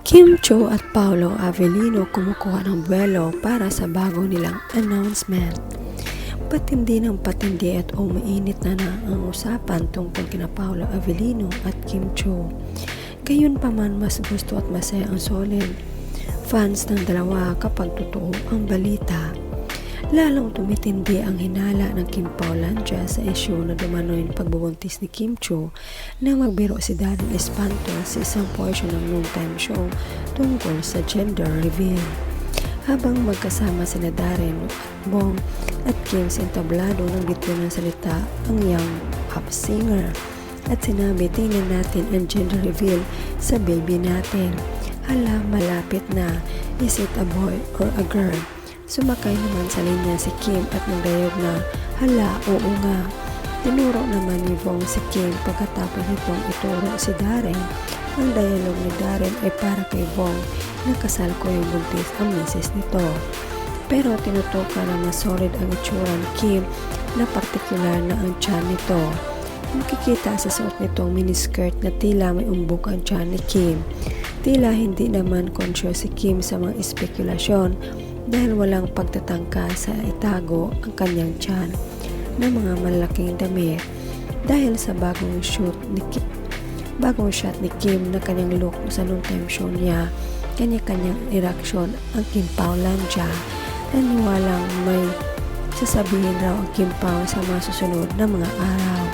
Kim Cho at Paolo Avellino kumukuha ng buwelo para sa bago nilang announcement. Patindi ng patindi at umiinit na ang usapan tungkol kina Paolo Avellino at Kim Cho. Gayunpaman, mas gusto at masaya ang solid fans ng dalawa kapag totoo ang balita. Lalong tumitindi ang hinala ng Kim Paulandia sa isyu na dumanoy ng pagbubuntis ni Kim Cho na magbiro si Darren Espanto sa isang portion ng noontime show tungkol sa gender reveal. Habang magkasama sina Darren at Bong at Kim sa entablado ng bituin ng salita ang young pop singer at sinabi, tingnan natin ang gender reveal sa baby natin. Hala, malapit na. Is it a boy or a girl? Sumakay naman sa linya si Kim at nagdayog na, hala, oo nga. Tinuro naman ni Bong si Kim pagkatapos nitong ituro si Darren. Ang dialog ni Darren ay para kay Bong na kasal ko yung buntis ang misis nito. Pero tinutukan na mas solid ang itsura ni Kim na partikular na ang tiyan nito. Makikita sa suot nitong miniskirt na tila may umbok ang tiyan ni Kim. Tila hindi naman conscious si Kim sa mga espekulasyon dahil walang pagtatangka sa itago ang kanyang tiyan ng mga malaking damit dahil sa bagong shot ni Kim na kanyang look sa noontime show niya. Kanya-kanyang reaksyon ang Kim Paulandia. Naniwalang may sasabihin raw ang Kim Pao sa mga susunod na mga araw.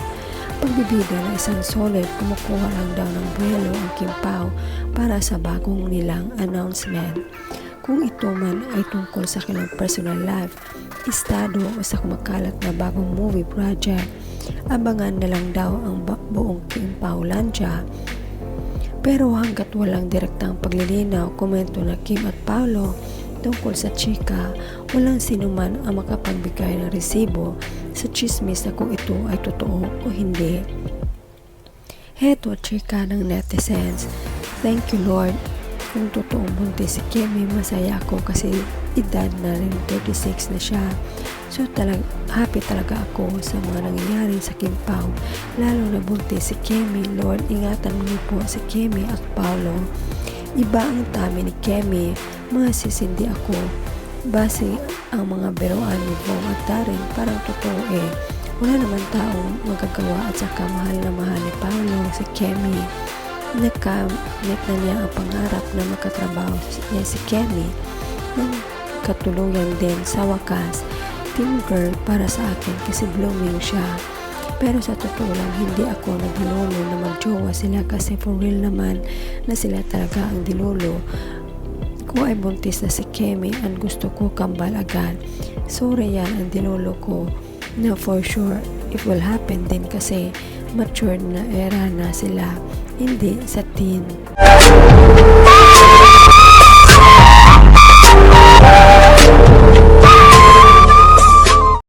Pagbibida ng isang solid, kumukuha lang daw ng buwelo ang Kim Pao para sa bagong nilang announcement. Kung ito man ay tungkol sa kanilang personal life, estado o sa kumakalat na bagong movie project, abangan na lang daw ang buong Kim Paulandia. Pero hanggat walang direktang paglilinaw, komento na Kim at Paolo tungkol sa chika, walang sinuman ang makapagbigay ng resibo sa chismis na kung ito ay totoo o hindi. Heto chika ng netizens. Thank you Lord. Kung totoong buntis si Kimi, masaya ako kasi edad na rin 36 na siya. So happy talaga ako sa mga nangyayari sa Kim Pao. Lalo na buntis si Kimi. Lord, ingatan mo po si Kimi at Paolo. Iba ang tami ni Kimi. Masisindi ako. Base ang mga biroan ni Bong at Darren, parang totoo eh. Wala naman taong magagawa at saka mahal na mahal ni Paolo si Kimi. Nakamit na niya ang pangarap na makatrabaho niya si Kimi ng katuluyan din sa wakas. Team girl para sa akin kasi blooming siya. Pero sa totoo lang, hindi ako nagdilulo na magjowa sila kasi for real naman na sila talaga ang dilulo. Kung ay buntis na si Kimi ang gusto ko kambal agad. Sorry, yan ang dilulo ko na for sure it will happen din kasi matured na era na sila, hindi sa teen.